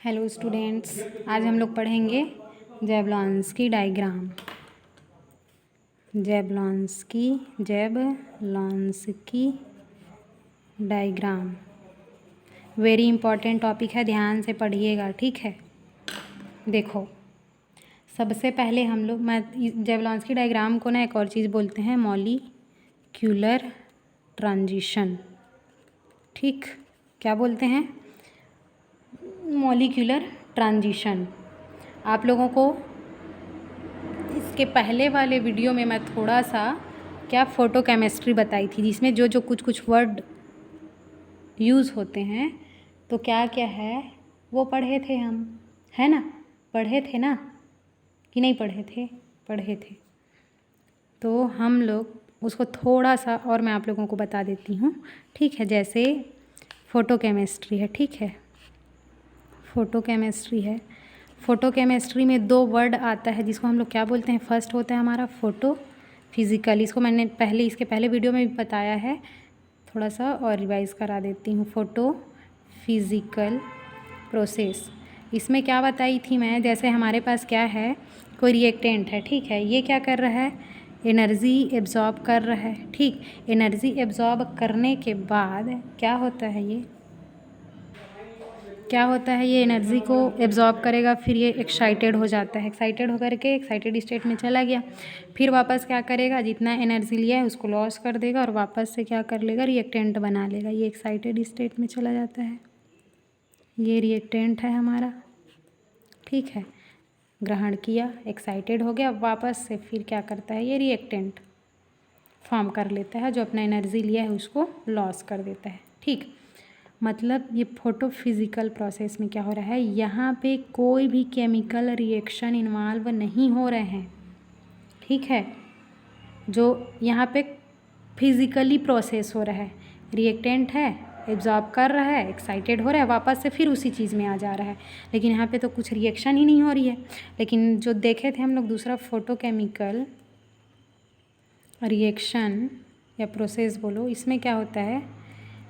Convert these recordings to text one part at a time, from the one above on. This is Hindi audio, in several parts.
हेलो स्टूडेंट्स, आज हम लोग पढ़ेंगे Jablonski diagram. Jablonski diagram very important topic है, ध्यान से पढ़िएगा, ठीक है। देखो, सबसे पहले हम लोग जैवलॉन्स्की डायग्राम को ना एक और चीज़ बोलते हैं, मॉलिक्यूलर ट्रांजिशन। ठीक, क्या बोलते हैं? Molecular transition. आप लोगों को इसके पहले वाले वीडियो में मैं थोड़ा सा फोटोकेमिस्ट्री बताई थी, जिसमें जो कुछ वर्ड यूज़ होते हैं तो क्या है वो पढ़े थे हम, है ना? पढ़े थे ना कि नहीं पढ़े थे? पढ़े थे। तो हम लोग उसको थोड़ा सा और मैं आप लोगों को बता देती हूँ, ठीक है। जैसे फोटोकेमिस्ट्री है, ठीक है, फोटोकेमिस्ट्री में दो वर्ड आता है जिसको हम लोग क्या बोलते हैं। फर्स्ट होता है हमारा फोटो फिज़िकल, इसको मैंने इसके पहले वीडियो में भी बताया है, थोड़ा सा और रिवाइज करा देती हूँ। फोटो फिज़िकल प्रोसेस, इसमें क्या बताई थी मैं, जैसे हमारे पास क्या है, कोई रिएक्टेंट है, ठीक है, ये क्या कर रहा है, एनर्जी एब्जॉर्ब कर रहा है, ठीक। एनर्जी एब्जॉर्ब करने के बाद क्या होता है, ये एनर्जी को एब्जॉर्ब करेगा, फिर ये एक्साइटेड हो जाता है, एक्साइटेड होकर के एक्साइटेड स्टेट में चला गया, फिर वापस क्या करेगा, जितना एनर्जी लिया है उसको लॉस कर देगा और वापस से क्या कर लेगा, रिएक्टेंट बना लेगा, ये एक्साइटेड स्टेट में चला जाता है। ये रिएक्टेंट है हमारा, ठीक है, ग्रहण किया, एक्साइटेड हो गया, वापस से फिर क्या करता है, ये रिएक्टेंट फॉर्म कर लेता है, जो अपना एनर्जी लिया है उसको लॉस कर देता है, ठीक। मतलब ये फोटो फिज़िकल प्रोसेस में क्या हो रहा है, यहाँ पे कोई भी केमिकल रिएक्शन इन्वॉल्व नहीं हो रहे हैं, ठीक है। जो यहाँ पे फिज़िकली प्रोसेस हो रहा है, रिएक्टेंट है, एब्जॉर्ब कर रहा है, एक्साइटेड हो रहा है, वापस से फिर उसी चीज़ में आ जा रहा है, लेकिन यहाँ पे तो कुछ रिएक्शन ही नहीं हो रही है। लेकिन जो देखे थे हम लोग दूसरा फोटोकेमिकल रिएक्शन या प्रोसेस बोलो, इसमें क्या होता है,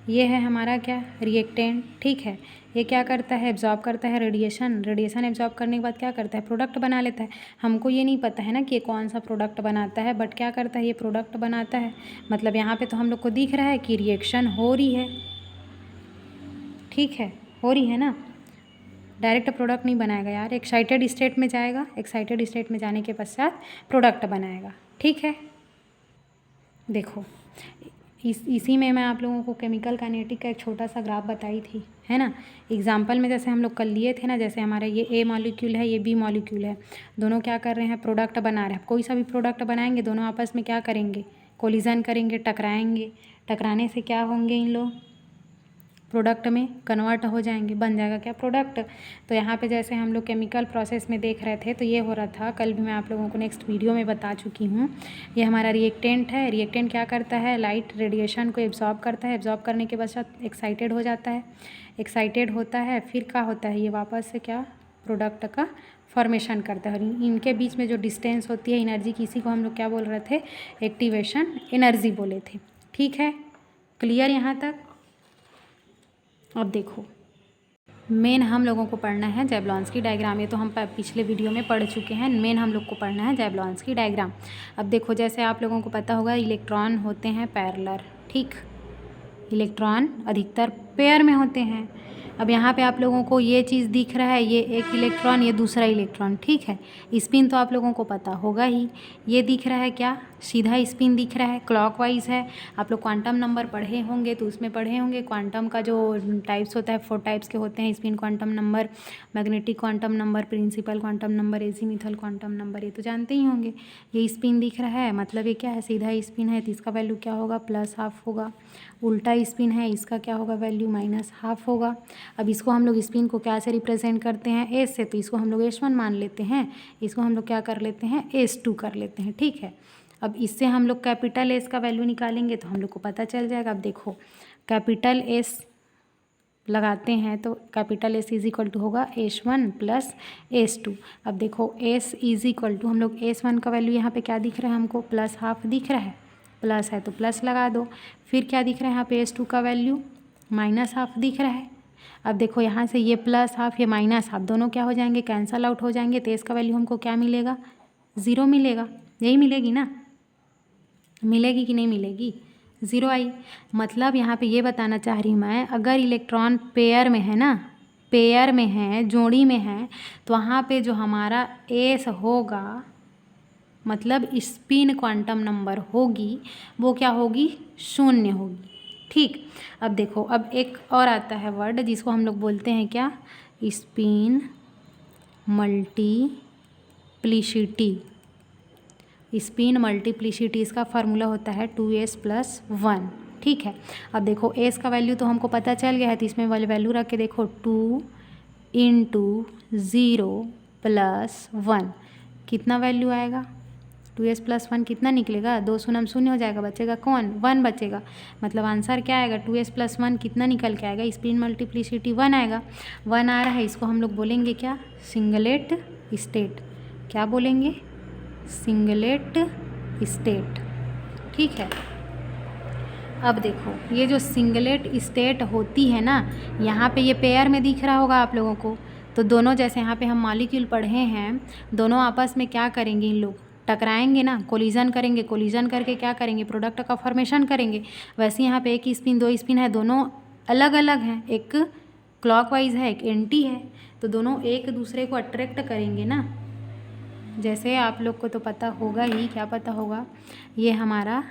ये है हमारा क्या, रिएक्टेंट, ठीक है। ये क्या करता है, एब्जॉर्ब करता है रेडिएशन एब्जॉर्ब करने के बाद क्या करता है, प्रोडक्ट बना लेता है। हमको ये नहीं पता है ना कि ये कौन सा प्रोडक्ट बनाता है, बट क्या करता है, ये प्रोडक्ट बनाता है। मतलब यहाँ पे तो हम लोग को दिख रहा है कि रिएक्शन हो रही है, ठीक है, हो रही है ना। डायरेक्ट प्रोडक्ट नहीं बनाएगा यार, एक्साइटेड स्टेट में जाएगा, एक्साइटेड स्टेट में जाने के पश्चात प्रोडक्ट बनाएगा, ठीक है। देखो, इसी में मैं आप लोगों को केमिकल काइनेटिक का एक छोटा सा ग्राफ बताई थी, है ना। एग्जाम्पल में जैसे हम लोग कल लिए थे ना, जैसे हमारा ये ए मॉलिक्यूल है, ये बी मॉलिक्यूल है, दोनों क्या कर रहे हैं, प्रोडक्ट बना रहे हैं। कोई सा भी प्रोडक्ट बनाएंगे, दोनों आपस में क्या करेंगे, कोलिजन करेंगे, टकराएंगे, टकराने से क्या होंगे, इन लोग प्रोडक्ट में कन्वर्ट हो जाएंगे, बन जाएगा क्या, प्रोडक्ट। तो यहाँ पे जैसे हम लोग केमिकल प्रोसेस में देख रहे थे, तो ये हो रहा था, कल भी मैं आप लोगों को नेक्स्ट वीडियो में बता चुकी हूँ। ये हमारा रिएक्टेंट है, रिएक्टेंट क्या करता है, लाइट रेडिएशन को एब्जॉर्ब करता है, एब्जॉर्ब करने के पश्चात एक्साइटेड हो जाता है, एक्साइटेड होता है, फिर क्या होता है, ये वापस से क्या, प्रोडक्ट का फॉर्मेशन करता है। और इनके बीच में जो डिस्टेंस होती है एनर्जी की, इसी को हम लोग क्या बोल रहे थे, एक्टिवेशन एनर्जी बोले थे, ठीक है। क्लियर यहाँ तक? अब देखो, मेन हम लोगों को पढ़ना है जैवलॉन्स्की डायग्राम। ये तो हम पिछले वीडियो में पढ़ चुके हैं, मेन हम लोग को पढ़ना है जैवलॉन्स्की डायग्राम। अब देखो, जैसे आप लोगों को पता होगा, इलेक्ट्रॉन होते हैं पैरेलल, ठीक, इलेक्ट्रॉन अधिकतर पेयर में होते हैं। अब यहाँ पे आप लोगों को ये चीज़ दिख रहा है, ये एक इलेक्ट्रॉन, ये दूसरा इलेक्ट्रॉन, ठीक है। स्पिन तो आप लोगों को पता होगा ही, ये दिख रहा है क्या, सीधा स्पिन दिख रहा है, क्लॉकवाइज है। आप लोग क्वांटम नंबर पढ़े होंगे तो उसमें पढ़े होंगे, क्वांटम का जो टाइप्स होता है 4 टाइप्स के होते हैं, spin quantum number, magnetic quantum number, principal quantum number, azimuthal quantum number, ये तो जानते ही होंगे। ये स्पिन दिख रहा है, मतलब ये क्या है, सीधा स्पिन है, तो इसका वैल्यू क्या होगा, +½ होगा। उल्टा स्पिन है, इसका क्या होगा, वैल्यू -½ होगा। अब इसको हम लोग स्पिन को क्या से रिप्रेजेंट करते हैं, एस से, तो इसको हम लोग S1 मान लेते हैं, इसको हम लोग क्या कर लेते हैं, S2 कर लेते हैं, ठीक है। अब इससे हम लोग कैपिटल S का वैल्यू निकालेंगे तो हम लोग को पता चल जाएगा। अब देखो, कैपिटल S लगाते हैं तो capital S is equal to होगा S1 + S2। अब देखो, S इज इक्वल टू, हम लोग S1 का वैल्यू यहाँ पे क्या दिख रहा है, हमको +½ दिख रहा है, प्लस है तो प्लस लगा दो। फिर क्या दिख रहा है यहाँ पे, S2 का वैल्यू -½ दिख रहा है, अब देखो यहाँ से ये प्लस हाफ ये माइनस हाफ दोनों क्या हो जाएंगे, कैंसल आउट हो जाएंगे। तो इसका वैल्यू हमको क्या मिलेगा, 0 मिलेगा। यही मिलेगी ना, मिलेगी कि नहीं मिलेगी, 0 आई। मतलब यहाँ पे ये बताना चाह रही हूँ मैं, अगर इलेक्ट्रॉन पेयर में है ना, पेयर में है, जोड़ी में है, तो वहाँ पे जो हमारा एस होगा मतलब स्पिन क्वांटम नंबर होगी वो क्या होगी, 0 होगी। ठीक, अब देखो अब एक और आता है वर्ड जिसको हम लोग बोलते हैं क्या, स्पिन मल्टीप्लिसिटी। स्पिन मल्टीप्लिसिटी इसका फार्मूला होता है 2s + 1। ठीक है, अब देखो s का वैल्यू तो हमको पता चल गया है, तो इसमें वाले वैल्यू रख के देखो 2 × 0 + 1 कितना वैल्यू आएगा, 2s + 1 कितना निकलेगा, 2 शून्य शून्य हो जाएगा, बचेगा कौन, 1 बचेगा। मतलब आंसर क्या आएगा, 2s + 1 कितना निकल के आएगा, स्पिन मल्टीप्लिसिटी 1 आएगा। 1 आ रहा है, इसको हम लोग बोलेंगे क्या, सिंगलेट स्टेट। क्या बोलेंगे, सिंगलेट स्टेट। ठीक है, अब देखो ये जो सिंगलेट स्टेट होती है ना, यहाँ पे ये पेयर में दिख रहा होगा आप लोगों को। तो दोनों जैसे यहाँ पे हम मॉलिक्यूल पढ़े हैं, दोनों आपस में क्या करेंगे, इन लोग टकराएंगे ना, कोलिजन करेंगे, कोलिजन करके क्या करेंगे, प्रोडक्ट का फॉर्मेशन करेंगे। वैसे यहाँ पे एक स्पिन 2 स्पिन है, दोनों अलग अलग हैं, एक क्लॉकवाइज है एक एंटी है, तो दोनों एक दूसरे को अट्रैक्ट करेंगे ना। जैसे आप लोग को तो पता होगा ही, क्या पता होगा, ये हमारा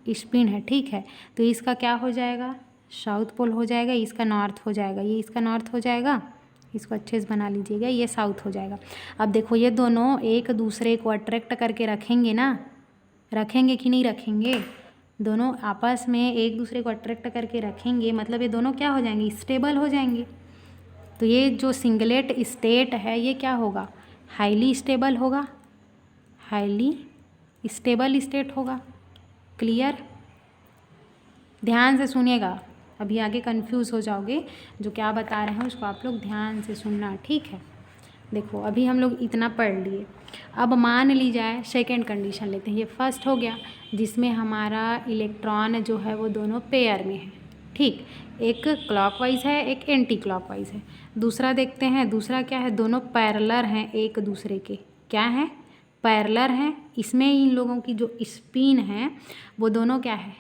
स्पिन है। ठीक है, तो इसका क्या हो जाएगा, साउथ पोल हो जाएगा, इसका नॉर्थ हो जाएगा, ये इसका नॉर्थ हो जाएगा, इसको अच्छे से बना लीजिएगा, ये साउथ हो जाएगा। अब देखो ये दोनों एक दूसरे को अट्रैक्ट करके रखेंगे ना, रखेंगे कि नहीं रखेंगे, दोनों आपस में एक दूसरे को अट्रैक्ट करके रखेंगे, मतलब ये दोनों क्या हो जाएंगे, स्टेबल हो जाएंगे। तो ये जो सिंगलेट स्टेट है ये क्या होगा, हाईली स्टेबल होगा, हाईली स्टेबल स्टेट होगा। क्लियर, ध्यान से सुनिएगा, अभी आगे कंफ्यूज हो जाओगे, जो क्या बता रहे हैं उसको आप लोग ध्यान से सुनना। ठीक है, देखो अभी हम लोग इतना पढ़ लिए। अब मान ली जाए सेकेंड कंडीशन लेते हैं, ये फर्स्ट हो गया जिसमें हमारा इलेक्ट्रॉन जो है वो दोनों पेयर में है। ठीक, एक क्लॉकवाइज है एक एंटी क्लॉकवाइज है। दूसरा देखते हैं, दूसरा क्या है, दोनों पैरेलल हैं एक दूसरे के, क्या है, पैरेलल हैं। इसमें इन लोगों की जो स्पिन है वो दोनों क्या है,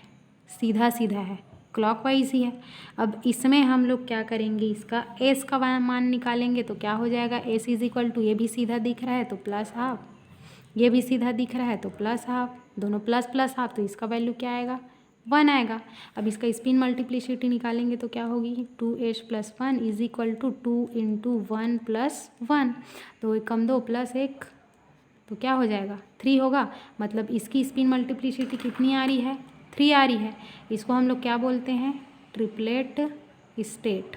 सीधा सीधा है, क्लॉकवाइज ही है। अब इसमें हम लोग क्या करेंगे, इसका एस का मान निकालेंगे, तो क्या हो जाएगा, एस = ये भी सीधा दिख रहा है तो +½ ये भी सीधा दिख रहा है तो +½ दोनों ++½ तो इसका वैल्यू क्या आएगा, 1 आएगा। अब इसका स्पिन मल्टीप्लिसिटी निकालेंगे तो क्या होगी, 2s + 1 = 2 × 1 + 1, तो 1 2 +1 तो क्या हो जाएगा, 3 होगा। मतलब इसकी स्पिन मल्टीप्लिसिटी कितनी आ रही है, 3 आ रही है। इसको हम लोग क्या बोलते हैं, ट्रिपलेट स्टेट।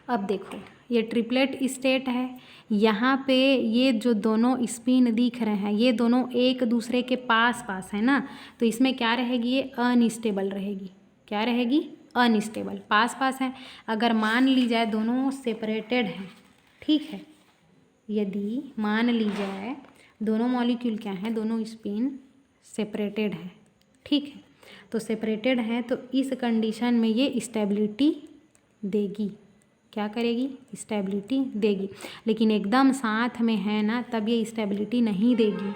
अब देखो ये ट्रिपलेट स्टेट है, यहाँ पे ये जो दोनों स्पिन दिख रहे हैं ये दोनों एक दूसरे के पास पास है ना, तो इसमें क्या रहेगी, ये अनस्टेबल रहेगी। क्या रहेगी, अनस्टेबल, पास पास है। अगर मान ली जाए दोनों सेपरेटेड हैं, ठीक है, यदि मान ली जाए दोनों मॉलिक्यूल क्या हैं, दोनों स्पिन सेपरेटेड हैं, ठीक है, तो सेपरेटेड हैं तो इस कंडीशन में ये स्टेबिलिटी देगी। क्या करेगी, स्टेबिलिटी देगी। लेकिन एकदम साथ में है ना तब ये स्टेबिलिटी नहीं देगी।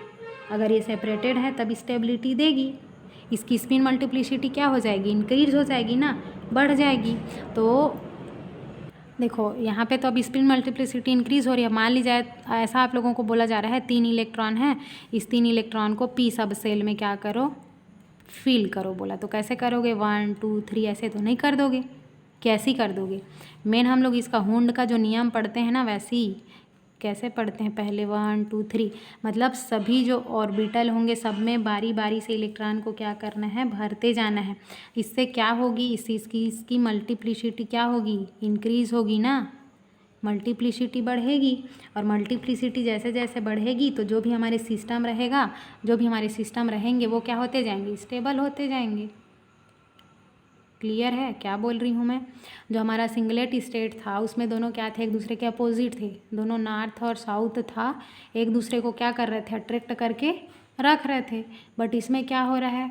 अगर ये सेपरेटेड है तब स्टेबिलिटी देगी। इसकी स्पिन मल्टीप्लिसिटी क्या हो जाएगी, इंक्रीज हो जाएगी ना, बढ़ जाएगी। तो देखो यहाँ पे तो अब स्पिन मल्टीप्लिसिटी इंक्रीज हो रही है। मान ली जाए ऐसा आप लोगों को बोला जा रहा है 3 इलेक्ट्रॉन है, इस 3 इलेक्ट्रॉन को p सब सेल में क्या करो, फिल करो। बोला तो कैसे करोगे, 1 2 3 ऐसे तो नहीं कर दोगे, कैसी कर दोगे। मेन हम लोग इसका हुंड का जो नियम पढ़ते हैं ना वैसे ही कैसे पढ़ते हैं, पहले 1 2 3 मतलब सभी जो ऑर्बिटल होंगे सब में बारी बारी से इलेक्ट्रॉन को क्या करना है, भरते जाना है। इससे क्या होगी, इसकी मल्टीप्लिसिटी क्या होगी, इंक्रीज़ होगी ना, मल्टीप्लिसिटी बढ़ेगी। और मल्टीप्लिसिटी जैसे जैसे बढ़ेगी तो जो भी हमारे सिस्टम रहेगा, जो भी हमारे सिस्टम रहेंगे वो क्या होते जाएंगे, स्टेबल होते जाएंगे। क्लियर है क्या बोल रही हूँ मैं। जो हमारा सिंगलेट स्टेट था उसमें दोनों क्या थे, एक दूसरे के अपोजिट थे, दोनों नॉर्थ और साउथ था, एक दूसरे को क्या कर रहे थे, अट्रैक्ट करके रख रहे थे। बट इसमें क्या हो रहा है,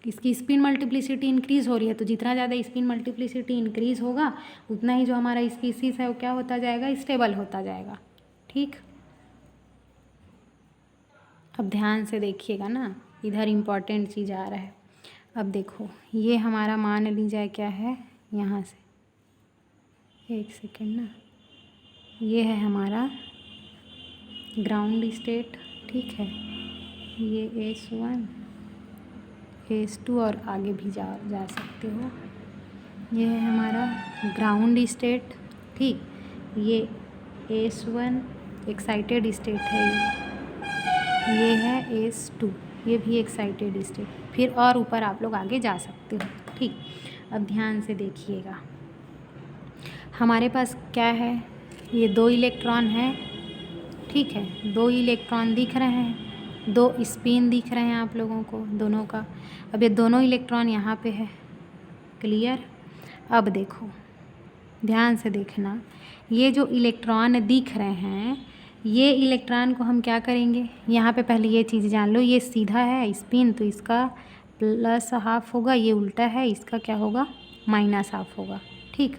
इसकी स्पिन मल्टीप्लिसिटी इंक्रीज़ हो रही है, तो जितना ज़्यादा स्पिन मल्टीप्लिसिटी इंक्रीज़ होगा उतना ही जो हमारा स्पीसीज़ है वो क्या होता जाएगा, स्टेबल होता जाएगा। ठीक, अब ध्यान से देखिएगा ना, इधर इम्पॉर्टेंट चीज़ आ रहा है। अब देखो ये हमारा मान ली जाए क्या है, यहाँ से एक सेकेंड ना, ये है हमारा ग्राउंड स्टेट। ठीक है, ये S1 S2 और आगे भी जा सकते हो। ये है हमारा ग्राउंड स्टेट। ठीक, ये S1 एक्साइटेड स्टेट है, ये है S2, ये भी एक्साइटेड स्टेट। फिर और ऊपर आप लोग आगे जा सकते हो। ठीक, अब ध्यान से देखिएगा, हमारे पास क्या है, ये 2 इलेक्ट्रॉन है। ठीक है, 2 इलेक्ट्रॉन दिख रहे हैं, 2 स्पिन दिख रहे हैं आप लोगों को दोनों का। अब ये दोनों इलेक्ट्रॉन यहाँ पे है, क्लियर। अब देखो ध्यान से देखना, ये जो इलेक्ट्रॉन दिख रहे हैं, ये इलेक्ट्रॉन को हम क्या करेंगे, यहाँ पे पहले ये चीज़ जान लो, ये सीधा है स्पिन तो इसका प्लस हाफ होगा, ये उल्टा है इसका क्या होगा, माइनस हाफ होगा। ठीक,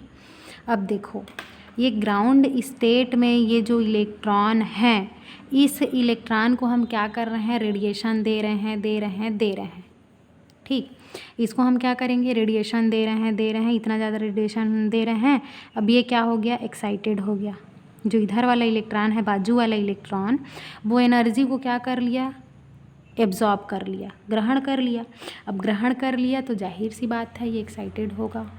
अब देखो ये ग्राउंड स्टेट में ये जो इलेक्ट्रॉन है, इस इलेक्ट्रॉन को हम क्या कर रहे हैं, रेडिएशन दे रहे हैं। ठीक, इसको हम क्या करेंगे, रेडिएशन दे रहे हैं, इतना ज़्यादा रेडिएशन दे रहे हैं। अब ये क्या हो गया, एक्साइटेड हो गया। जो इधर वाला इलेक्ट्रॉन है, बाजू वाला इलेक्ट्रॉन, वो एनर्जी को क्या कर लिया, एब्जॉर्ब कर लिया, ग्रहण कर लिया। अब ग्रहण कर लिया तो जाहिर सी बात है ये एक्साइटेड होगा।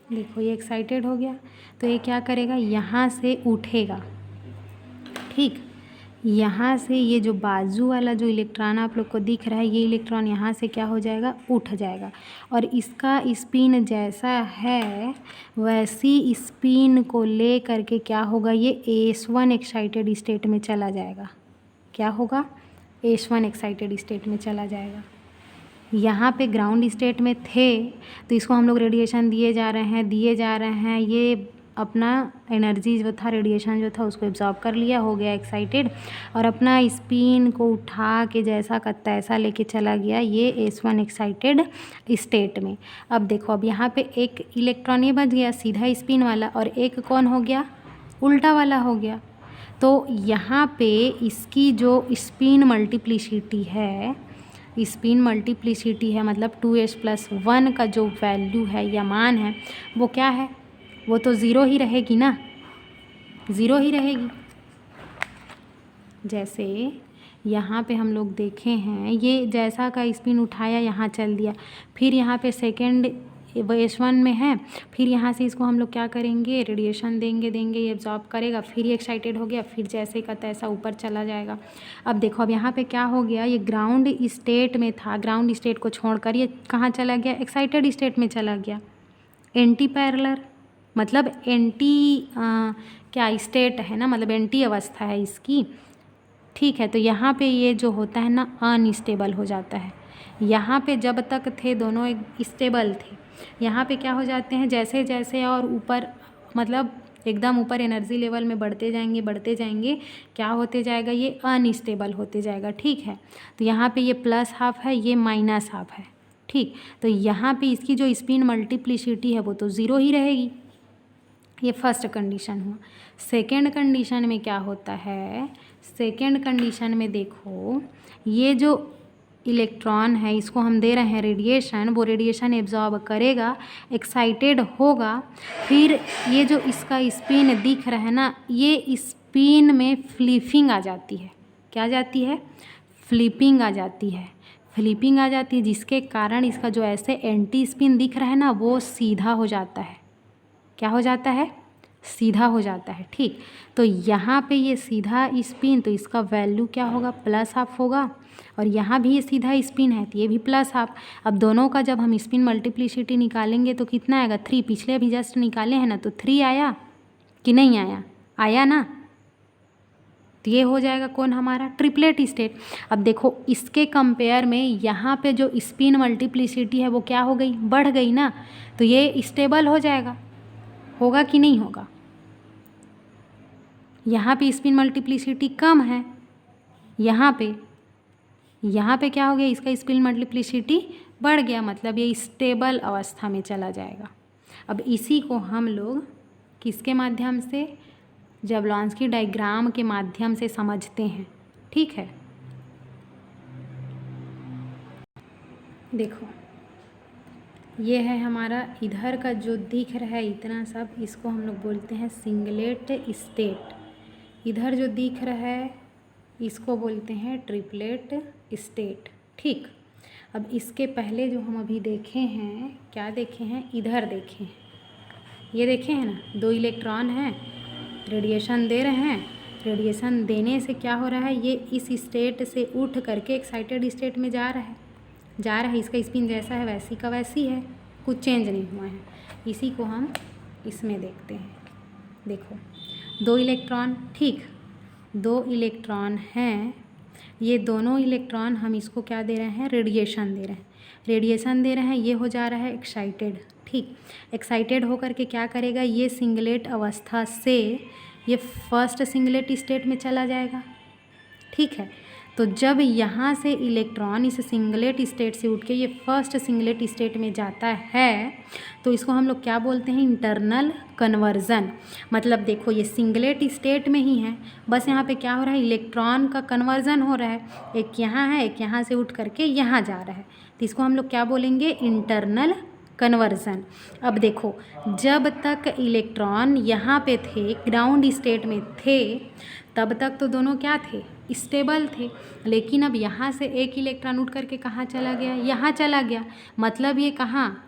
देखो ये एक्साइटेड हो गया तो ये क्या करेगा, यहाँ से उठेगा। ठीक, यहाँ से ये जो बाजू वाला जो इलेक्ट्रॉन आप लोग को दिख रहा है, ये इलेक्ट्रॉन यहाँ से क्या हो जाएगा, उठ जाएगा। और इसका स्पिन जैसा है वैसी स्पिन को ले करके क्या होगा, ये S1 एक्साइटेड स्टेट में चला जाएगा। क्या होगा, S1 एक्साइटेड स्टेट में चला जाएगा। यहाँ पे ग्राउंड स्टेट में थे तो इसको हम लोग रेडिएशन दिए जा रहे हैं, ये अपना एनर्जी जो था, रेडिएशन जो था उसको एब्जॉर्ब कर लिया, हो गया एक्साइटेड, और अपना स्पिन को उठा के जैसा का तैसा लेके चला गया ये S1 एक्साइटेड स्टेट में। अब देखो, अब यहाँ पे एक इलेक्ट्रॉन ये बच गया सीधा स्पिन वाला, और एक कौन हो गया, उल्टा वाला हो गया। तो यहाँ पे इसकी जो स्पिन मल्टीप्लिसिटी है, मतलब 2s+1 का जो वैल्यू है या मान है वो क्या है, वो तो ज़ीरो ही रहेगी ना, ज़ीरो ही रहेगी। जैसे यहाँ पे हम लोग देखे हैं, ये जैसा का स्पिन उठाया यहाँ चल दिया, फिर यहाँ पे सेकेंड S1 में है, फिर यहाँ से इसको हम लोग क्या करेंगे, रेडिएशन देंगे, ये एब्जॉर्ब करेगा, फिर ये एक्साइटेड हो गया, फिर जैसे का तैसा ऊपर चला जाएगा। अब देखो, अब यहाँ पे क्या हो गया, ये ग्राउंड स्टेट में था, ग्राउंड स्टेट को छोड़कर ये कहाँ चला गया, एक्साइटेड स्टेट में चला गया। एंटी पैरेलल मतलब एंटी क्या स्टेट है ना, मतलब एंटी अवस्था है इसकी। ठीक है, तो यहाँ पे ये जो होता है ना, अनस्टेबल हो जाता है। यहाँ पे जब तक थे दोनों एक स्टेबल थे, यहाँ पे क्या हो जाते हैं, जैसे जैसे और ऊपर मतलब एकदम ऊपर एनर्जी लेवल में बढ़ते जाएंगे, क्या होते जाएगा, ये अनस्टेबल होते जाएगा। ठीक है, तो यहाँ पे ये प्लस हाफ है, ये माइनस हाफ है। ठीक, तो यहाँ पे इसकी जो स्पिन मल्टीप्लिसिटी है वो तो ज़ीरो ही रहेगी। ये फर्स्ट कंडीशन हुआ। सेकेंड कंडीशन में क्या होता है, सेकेंड कंडीशन में देखो, ये जो इलेक्ट्रॉन है इसको हम दे रहे हैं रेडिएशन, वो रेडिएशन एब्जॉर्ब करेगा, एक्साइटेड होगा, फिर ये जो इसका स्पिन दिख रहा है ना, ये स्पिन में फ्लिपिंग आ जाती है। क्या आ जाती है, फ्लिपिंग आ जाती है, जिसके कारण इसका जो ऐसे एंटी स्पिन दिख रहा है ना, वो सीधा हो जाता है। क्या हो जाता है, सीधा हो जाता है। ठीक, तो यहाँ पे ये सीधा स्पिन, तो इसका वैल्यू क्या होगा, प्लस हाफ होगा, और यहाँ भी ये सीधा स्पिन है तो ये भी प्लस हाफ। अब दोनों का जब हम स्पिन मल्टीप्लिसिटी निकालेंगे तो कितना आएगा, 3। पिछले अभी जस्ट निकाले हैं ना, तो 3 आया कि नहीं आया, आया ना, तो ये हो जाएगा कौन, हमारा ट्रिपलेट स्टेट। अब देखो इसके कंपेयर में यहाँ पे जो स्पिन मल्टीप्लिसिटी है वो क्या हो गई, बढ़ गई ना, तो ये स्टेबल हो जाएगा, होगा कि नहीं होगा। यहाँ पे स्पिन मल्टीप्लिसिटी कम है, यहाँ पे यहाँ पे क्या हो गया, इसका स्पिन मल्टीप्लिसिटी बढ़ गया, मतलब ये स्टेबल अवस्था में चला जाएगा। अब इसी को हम लोग किसके माध्यम से, जबलॉन्स्की डायग्राम के माध्यम से समझते हैं। ठीक है, देखो ये है हमारा इधर का जो दिख रहा है इतना सब, इसको हम लोग बोलते हैं सिंगलेट स्टेट। इधर जो दिख रहा है इसको बोलते हैं ट्रिपलेट स्टेट। ठीक, अब इसके पहले जो हम अभी देखे हैं, क्या देखे हैं, इधर देखे हैं, ये देखे हैं ना, 2 इलेक्ट्रॉन हैं, रेडिएशन दे रहे हैं। रेडिएशन देने से क्या हो रहा है, ये इस स्टेट से उठ करके एक्साइटेड स्टेट में जा रहा है, इसका स्पिन जैसा है वैसी का वैसी है, कुछ चेंज नहीं हुआ है। इसी को हम इसमें देखते हैं। देखो 2 इलेक्ट्रॉन, ठीक, 2 इलेक्ट्रॉन हैं, ये दोनों इलेक्ट्रॉन हम इसको क्या दे रहे हैं, रेडिएशन दे रहे हैं। रेडिएशन दे रहे हैं, ये हो जा रहा है एक्साइटेड। ठीक, एक्साइटेड होकर के क्या करेगा, ये सिंगलेट अवस्था से ये फर्स्ट सिंगलेट स्टेट में चला जाएगा। ठीक है, तो जब यहाँ से इलेक्ट्रॉन इस सिंगलेट स्टेट से उठ के ये फर्स्ट सिंगलेट स्टेट में जाता है तो इसको हम लोग क्या बोलते हैं, इंटरनल कन्वर्जन। मतलब देखो ये सिंगलेट स्टेट में ही है, बस यहाँ पे क्या हो रहा है, इलेक्ट्रॉन का कन्वर्जन हो रहा है, एक यहाँ है, एक यहाँ से उठ करके यहाँ जा रहा है, तो इसको हम लोग क्या बोलेंगे, इंटरनल कन्वर्जन। अब देखो जब तक इलेक्ट्रॉन यहाँ पे थे, ग्राउंड स्टेट में थे, तब तक तो दोनों क्या थे, स्टेबल थे। लेकिन अब यहाँ से एक इलेक्ट्रॉन उठ करके कहाँ चला गया, यहाँ चला गया, मतलब ये कहाँ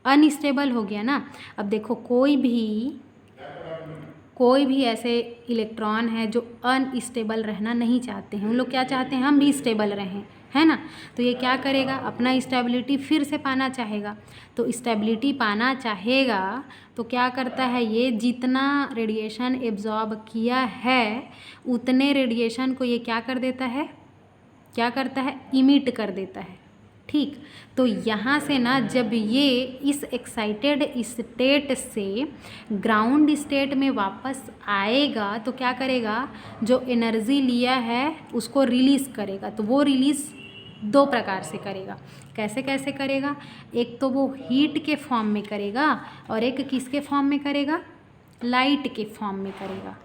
अनस्टेबल हो गया ना। अब देखो कोई भी ऐसे इलेक्ट्रॉन है जो अनस्टेबल रहना नहीं चाहते हैं, उन लोग क्या चाहते हैं, हम भी स्टेबल रहें, है ना। तो ये क्या करेगा, अपना स्टेबिलिटी फिर से पाना चाहेगा। तो स्टेबिलिटी पाना चाहेगा तो क्या करता है, ये जितना रेडिएशन एब्जॉर्ब किया है उतने रेडिएशन को ये क्या कर देता है, क्या करता है, इमिट कर देता है। ठीक, तो यहाँ से ना जब ये इस एक्साइटेड स्टेट से ग्राउंड स्टेट में वापस आएगा तो क्या करेगा, जो एनर्जी लिया है उसको रिलीज़ करेगा। तो वो रिलीज़ 2 प्रकार से करेगा। कैसे कैसे करेगा, एक तो वो हीट के फॉर्म में करेगा और एक किसके फॉर्म में करेगा, लाइट के फॉर्म में करेगा।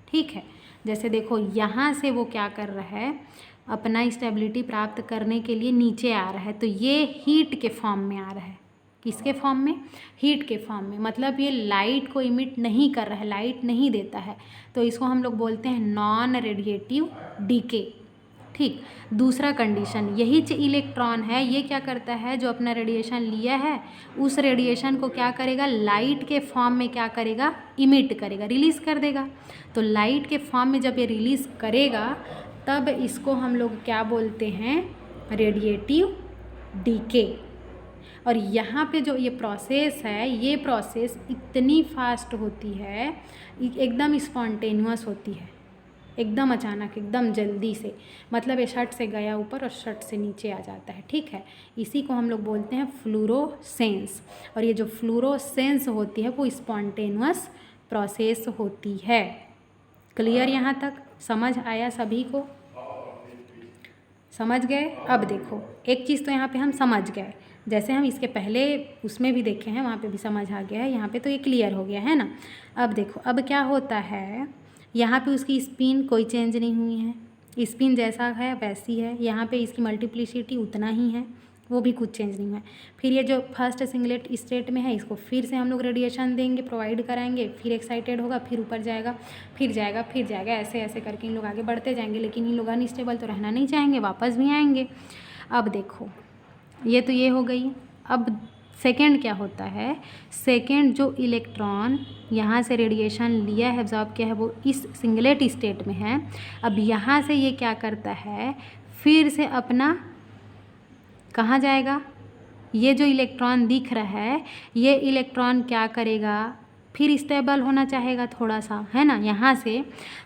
ठीक है, जैसे देखो यहाँ से वो क्या कर रहा है, अपना स्टेबिलिटी प्राप्त करने के लिए नीचे आ रहा है, तो ये हीट के फॉर्म में आ रहा है। किसके फॉर्म में, हीट के फॉर्म में, मतलब ये लाइट को इमिट नहीं कर रहा है, लाइट नहीं देता है, तो इसको हम लोग बोलते हैं नॉन रेडिएटिव डीके। ठीक, दूसरा कंडीशन, यही इलेक्ट्रॉन है, ये क्या करता है, जो अपना रेडिएशन लिया है उस रेडिएशन को क्या करेगा, लाइट के फॉर्म में क्या करेगा, इमिट करेगा, रिलीज़ कर देगा। तो लाइट के फॉर्म में जब ये रिलीज़ करेगा तब इसको हम लोग क्या बोलते हैं, रेडिएटिव डीके। और यहाँ पे जो ये प्रोसेस है, ये प्रोसेस इतनी फास्ट होती है, एकदम स्पॉन्टेनियस होती है, एकदम अचानक, एकदम जल्दी से, मतलब ये शर्ट से गया ऊपर और शर्ट से नीचे आ जाता है। ठीक है, इसी को हम लोग बोलते हैं फ्लूरोसेंस। और ये जो फ्लूरोसेंस होती है वो स्पॉन्टेनियस प्रोसेस होती है। क्लियर, यहाँ तक समझ आया सभी को, समझ गए। अब देखो एक चीज़ तो यहाँ पे हम समझ गए, जैसे हम इसके पहले उसमें भी देखे हैं, वहाँ पे भी समझ आ गया है, यहाँ पे तो ये क्लियर हो गया है ना। अब देखो अब क्या होता है, यहाँ पे उसकी स्पिन कोई चेंज नहीं हुई है, स्पिन जैसा है वैसी है, यहाँ पे इसकी मल्टीप्लिसिटी उतना ही है, वो भी कुछ चेंज नहीं है। फिर ये जो फर्स्ट सिंगलेट स्टेट में है इसको फिर से हम लोग रेडिएशन देंगे, प्रोवाइड कराएंगे, फिर एक्साइटेड होगा, फिर ऊपर जाएगा, फिर जाएगा, फिर जाएगा, ऐसे ऐसे करके इन लोग आगे बढ़ते जाएंगे। लेकिन इन लोग अनस्टेबल तो रहना नहीं चाहेंगे, वापस भी आएंगे। अब देखो ये तो ये हो गई। अब सेकेंड क्या होता है, सेकेंड जो इलेक्ट्रॉन यहाँ से रेडिएशन लिया है, एब्जॉर्ब किया है, वो इस सिंगलेट स्टेट में है। अब यहाँ से ये क्या करता है, फिर से अपना कहाँ जाएगा, ये जो इलेक्ट्रॉन दिख रहा है ये इलेक्ट्रॉन क्या करेगा, फिर स्टेबल होना चाहेगा थोड़ा सा, है ना, यहाँ से।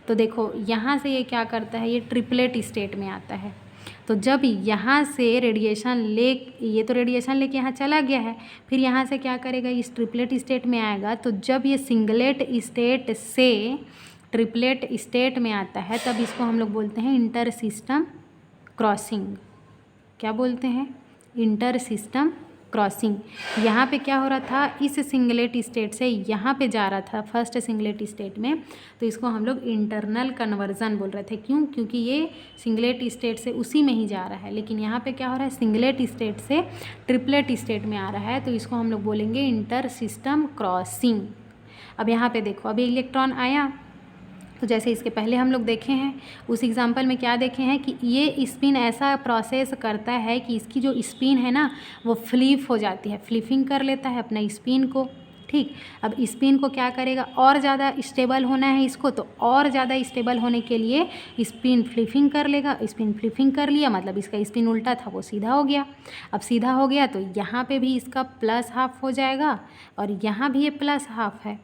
तो देखो यहाँ से ये क्या करता है, ये ट्रिपलेट स्टेट में आता है। तो जब यहाँ से रेडिएशन ये तो रेडिएशन लेके यहाँ चला गया है, फिर यहाँ से क्या करेगा, इस ट्रिपलेट स्टेट में आएगा। तो जब ये सिंगलेट स्टेट से ट्रिपलेट स्टेट में आता है तब इसको हम लोग बोलते हैं इंटर सिस्टम क्रॉसिंग, क्या बोलते हैं, इंटर सिस्टम क्रॉसिंग। यहाँ पे क्या हो रहा था, इस सिंगलेट स्टेट से यहाँ पे जा रहा था फर्स्ट सिंगलेट स्टेट में, तो इसको हम लोग इंटरनल कन्वर्जन बोल रहे थे। क्यों? क्योंकि ये सिंगलेट स्टेट से उसी में ही जा रहा है, लेकिन यहाँ पे क्या हो रहा है, सिंगलेट स्टेट से ट्रिपलेट स्टेट में आ रहा है, तो इसको हम लोग बोलेंगे इंटर सिस्टम क्रॉसिंग। अब यहाँ पे देखो, अभी इलेक्ट्रॉन आया, तो जैसे इसके पहले हम लोग देखे हैं, उस एग्जाम्पल में क्या देखे हैं कि ये स्पिन ऐसा प्रोसेस करता है कि इसकी जो स्पिन है ना वो फ्लिप हो जाती है, फ्लिपिंग कर लेता है अपना स्पिन को। ठीक, अब स्पिन को क्या करेगा, और ज़्यादा स्टेबल होना है इसको, तो और ज़्यादा स्टेबल होने के लिए स्पिन फ्लिपिंग कर लेगा। स्पिन फ्लिपिंग कर लिया मतलब इसका स्पिन उल्टा था वो सीधा हो गया। अब सीधा हो गया तो यहाँ पे भी इसका प्लस हाफ हो जाएगा और यहाँ भी ये प्लस हाफ है,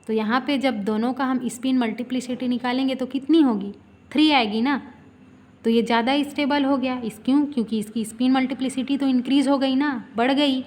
तो यहाँ पे जब दोनों का हम स्पिन मल्टीप्लिसिटी निकालेंगे तो कितनी होगी, 3 आएगी ना, तो ये ज़्यादा स्टेबल हो गया। क्यों? क्योंकि इसकी स्पिन मल्टीप्लिसिटी तो इंक्रीज़ हो गई ना, बढ़ गई।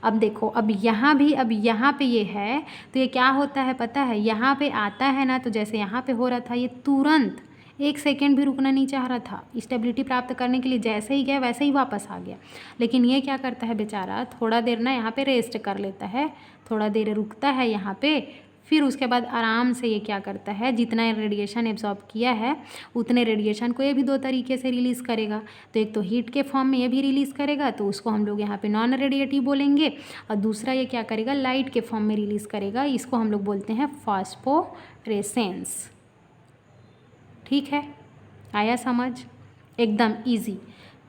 अब देखो, अब यहाँ भी, अब यहाँ पे ये है तो ये क्या होता है पता है, यहाँ पे आता है ना, तो जैसे यहाँ पे हो रहा था, ये तुरंत 1 सेकेंड भी रुकना नहीं चाह रहा था, स्टेबिलिटी प्राप्त करने के लिए जैसे ही गया वैसे ही वापस आ गया। लेकिन ये क्या करता है बेचारा, थोड़ा देर ना यहाँ पे रेस्ट कर लेता है, थोड़ा देर रुकता है यहाँ पे, फिर उसके बाद आराम से ये क्या करता है, जितना रेडिएशन एब्जॉर्ब किया है उतने रेडिएशन को ये भी 2 तरीके से रिलीज़ करेगा। तो एक तो हीट के फॉर्म में ये भी रिलीज़ करेगा, तो उसको हम लोग यहाँ पे नॉन रेडिएटिव बोलेंगे, और दूसरा ये क्या करेगा, लाइट के फॉर्म में रिलीज़ करेगा, इसको हम लोग बोलते हैं फास्फोरेसेंस। ठीक है, आया समझ, एकदम ईजी।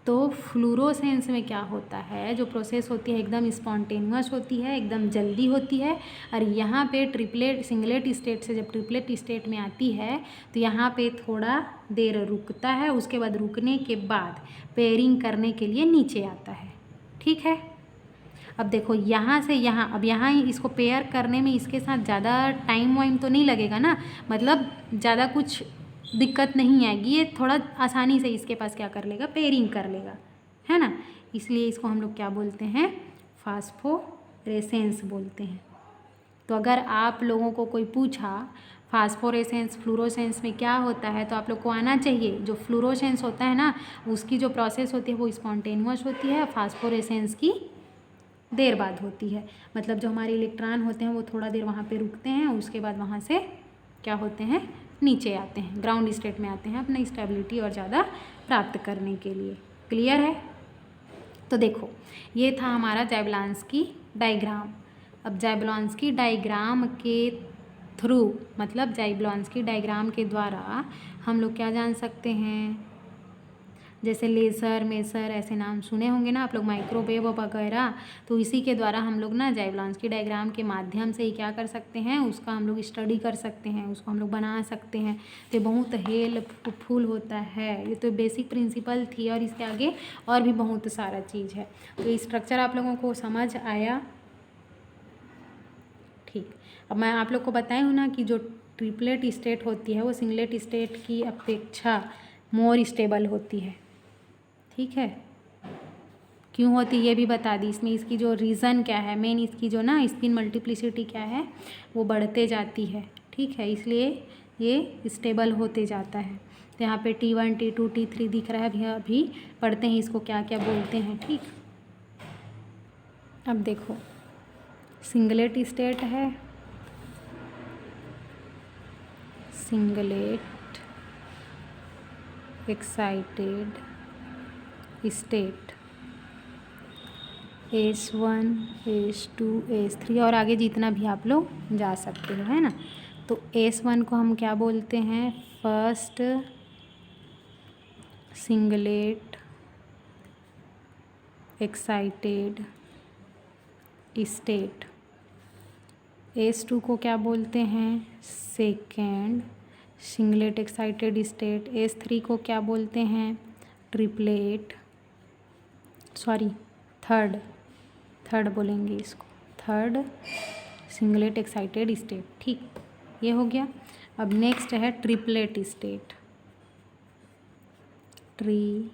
तो फ्लूरोसेंस में क्या होता है, जो प्रोसेस होती है एकदम स्पॉन्टेनियस होती है, एकदम जल्दी होती है, और यहाँ पे ट्रिपलेट सिंगलेट स्टेट से जब ट्रिपलेट स्टेट में आती है तो यहाँ पे थोड़ा देर रुकता है, उसके बाद रुकने के बाद पेयरिंग करने के लिए नीचे आता है। ठीक है, अब देखो यहाँ से यहाँ, अब यहाँ इसको पेयर करने में इसके साथ ज़्यादा टाइम वाइम तो नहीं लगेगा ना, मतलब ज़्यादा कुछ दिक्कत नहीं आएगी, ये थोड़ा आसानी से इसके पास क्या कर लेगा, पेयरिंग कर लेगा, है ना। इसलिए इसको हम लोग क्या बोलते हैं, फास्फोरेसेंस बोलते हैं। तो अगर आप लोगों को कोई पूछा फास्फोरेसेंस फ्लूरोसेंस में क्या होता है, तो आप लोग को आना चाहिए, जो फ्लूरोसेंस होता है ना उसकी जो प्रोसेस होती है वो स्पॉन्टेनियस होती है, फास्फोरेसेंस की देर बाद होती है। मतलब जो हमारे इलेक्ट्रॉन होते हैं वो थोड़ा देर वहाँ पे रुकते हैं, उसके बाद वहाँ से क्या होते हैं, नीचे आते हैं, ग्राउंड स्टेट में आते हैं अपना स्टेबिलिटी और ज़्यादा प्राप्त करने के लिए। क्लियर है? तो देखो, ये था हमारा जैवलॉन्स्की डायग्राम। अब जैवलॉन्स्की डायग्राम के थ्रू, मतलब जैवलॉन्स्की डायग्राम के द्वारा हम लोग क्या जान सकते हैं, जैसे लेज़र, मेसर, ऐसे नाम सुने होंगे ना आप लोग, माइक्रोवेव वगैरह, तो इसी के द्वारा हम लोग ना जैवलॉन्स्की डायग्राम के माध्यम से ही क्या कर सकते हैं, उसका हम लोग स्टडी कर सकते हैं, उसको हम लोग बना सकते हैं। तो ये बहुत हेल्पफुल होता है, ये तो बेसिक प्रिंसिपल थी, और इसके आगे और भी बहुत सारा चीज़ है। तो स्ट्रक्चर आप लोगों को समझ आया? ठीक, अब मैं आप लोग को बताई हूँ ना कि जो ट्रिपलेट स्टेट होती है वो सिंगलेट स्टेट की अपेक्षा मोर स्टेबल होती है। ठीक है, क्यों होती ये भी बता दी इसमें, इसकी जो रीज़न क्या है, मेन इसकी जो ना स्पिन मल्टीप्लिसिटी क्या है, वो बढ़ते जाती है। ठीक है, इसलिए ये स्टेबल होते जाता है। तो यहाँ पे T1 T2 T3 दिख रहा है, अभी पढ़ते हैं इसको क्या क्या बोलते हैं। ठीक, अब देखो, सिंगलेट स्टेट है, singlet excited state S1 S2 S3 और आगे जितना भी आप लोग जा सकते हो, है ना। तो S1 को हम क्या बोलते हैं, first singlet excited state. S2 को क्या बोलते हैं, second singlet excited state. S3 को क्या बोलते हैं, ट्रिपलेट, सॉरी थर्ड बोलेंगे इसको, थर्ड सिंगलेट एक्साइटेड स्टेट। ठीक, ये हो गया। अब नेक्स्ट है triplet state, triplet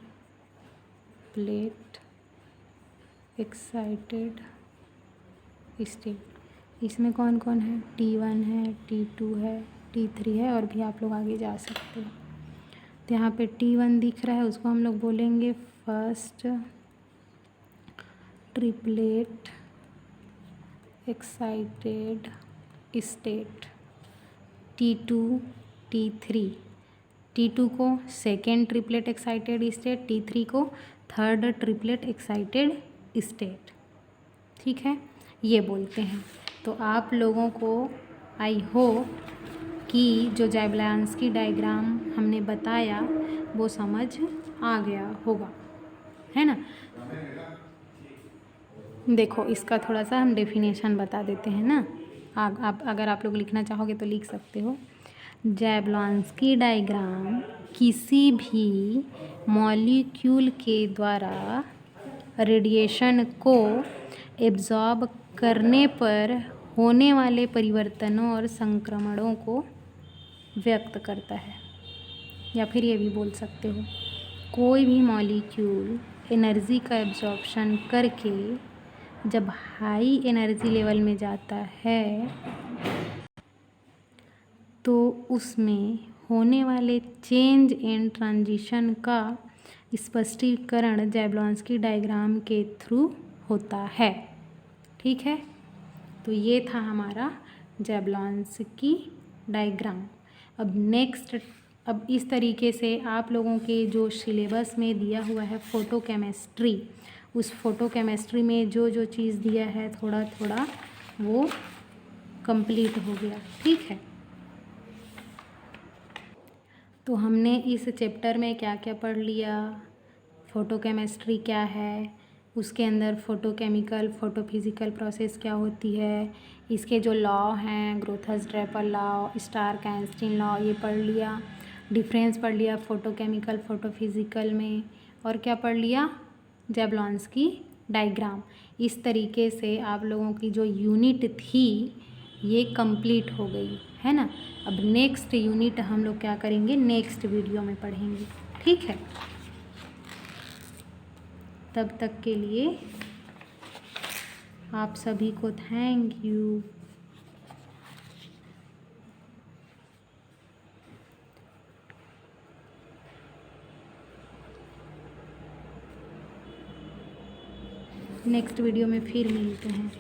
excited state. इसमें कौन कौन है, T1 है, T2 है, T3 है, और भी आप लोग आगे जा सकते हो। तो यहाँ पे T1 दिख रहा है, उसको हम लोग बोलेंगे first triplet excited state. T2 T3, T2 को second triplet excited state, T3 को थर्ड ट्रिपलेट एक्साइटेड स्टेट। ठीक है, ये बोलते हैं। तो आप लोगों को आई होप कि जो जैबलांस्की डायग्राम हमने बताया वो समझ आ गया होगा, है ना। देखो इसका थोड़ा सा हम डेफिनेशन बता देते हैं ना। आप अगर आप लोग लिखना चाहोगे तो लिख सकते हो। जैबलांस्की डायग्राम किसी भी मॉलिक्यूल के द्वारा रेडिएशन को एब्जॉर्ब करने पर होने वाले परिवर्तनों और संक्रमणों को व्यक्त करता है। या फिर ये भी बोल सकते हो, कोई भी मॉलिक्यूल एनर्जी का एब्जॉर्प्शन करके जब हाई एनर्जी लेवल में जाता है तो उसमें होने वाले चेंज एंड ट्रांजिशन का स्पष्टीकरण जैबलांस्की डायग्राम के थ्रू होता है। ठीक है, तो ये था हमारा जैबलांस्की डायग्राम। अब इस तरीके से आप लोगों के जो सिलेबस में दिया हुआ है फोटोकेमिस्ट्री, उस फोटोकेमिस्ट्री में जो जो चीज़ दिया है थोड़ा थोड़ा वो कंप्लीट हो गया। ठीक है, तो हमने इस चैप्टर में क्या क्या पढ़ लिया, फोटोकेमिस्ट्री क्या है, उसके अंदर फोटोकेमिकल फोटोफिज़िकल प्रोसेस क्या होती है, इसके जो लॉ हैं Grotthuss Draper law, Stark Einstein law, ये पढ़ लिया। डिफरेंस पढ़ लिया फोटोकेमिकल फोटोफिज़िकल में, और क्या पढ़ लिया, जैबलांस्की डायग्राम। इस तरीके से आप लोगों की जो यूनिट थी ये कंप्लीट हो गई है ना। अब नेक्स्ट यूनिट हम लोग क्या करेंगे, नेक्स्ट वीडियो में पढ़ेंगे। ठीक है, तब तक के लिए आप सभी को थैंक यू। नेक्स्ट वीडियो में फिर मिलते हैं।